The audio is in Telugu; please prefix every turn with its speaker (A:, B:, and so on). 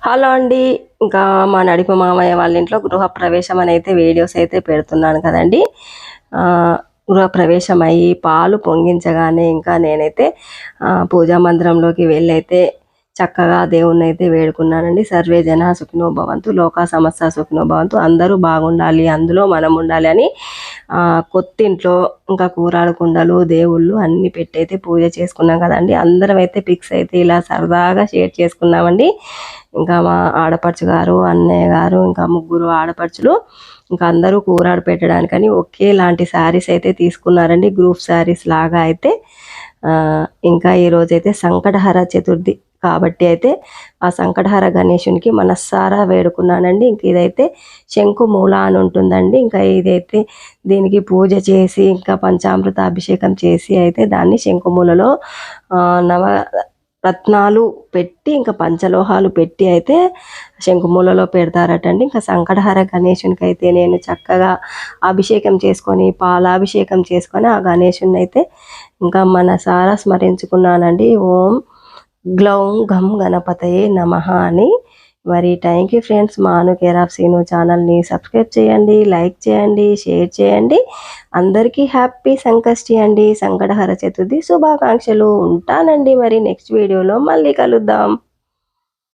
A: హలో అండి. ఇంకా మా నడిపి మామయ్య వాళ్ళ ఇంట్లో గృహప్రవేశం అని అయితే వీడియోస్ అయితే పెడుతున్నాను కదండి. గృహప్రవేశం అయ్యి పాలు పొంగించగానే ఇంకా నేనైతే పూజా మందిరంలోకి వెళ్ళి అయితే చక్కగా దేవుణ్ణి అయితే వేడుకున్నానండి. సర్వే జన సుఖినో భవంతు, లోకా సమస్త సుఖినో భవంతు, అందరూ బాగుండాలి, అందులో మనం ఉండాలి అని కొత్తింట్లో ఇంకా కూరాడు కుండలు దేవుళ్ళు అన్నీ పెట్టి అయితే పూజ చేసుకున్నాం కదండి. అందరం అయితే పిక్స్ అయితే ఇలా సరదాగా షేర్ చేసుకున్నామండి. ఇంకా మా ఆడపడుచు గారు, అన్నయ్య గారు, ఇంకా ముగ్గురు ఆడపడుచులు ఇంకా అందరూ కూరాడు పెట్టడానికని ఒకేలాంటి శారీస్ అయితే తీసుకున్నారండి. గ్రూప్ శారీస్ లాగా అయితే ఇంకా ఈరోజైతే సంకటహర చతుర్థి కాబట్టి అయితే ఆ సంకటహర గణేశునికి మనస్సారా వేడుకున్నానండి. ఇంక ఇదైతే శంకు మూల అని ఉంటుందండి. ఇంకా ఇదైతే దీనికి పూజ చేసి ఇంకా పంచామృత అభిషేకం చేసి అయితే దాన్ని శంకుమూలలో నవ రత్నాలు పెట్టి ఇంకా పంచలోహాలు పెట్టి అయితే శంకుమూలలో పెడతారటండి. ఇంకా సంకటహర గణేశునికి అయితే నేను చక్కగా అభిషేకం చేసుకొని పాలాభిషేకం చేసుకొని ఆ గణేశుని అయితే ఇంకా మనసారా స్మరించుకున్నానండి. ఓం గ్లౌం ఘం గణపతయే నమః అని. మరి థ్యాంక్ యూ ఫ్రెండ్స్. మా అను కేర్ ఆఫ్ సీను ఛానల్ని సబ్స్క్రైబ్ చేయండి, లైక్ చేయండి, షేర్ చేయండి. అందరికీ హ్యాపీ సంకష్టి అండి. సంకటహర చతుర్థి శుభాకాంక్షలు. ఉంటానండి. మరి నెక్స్ట్ వీడియోలో మళ్ళీ కలుద్దాం.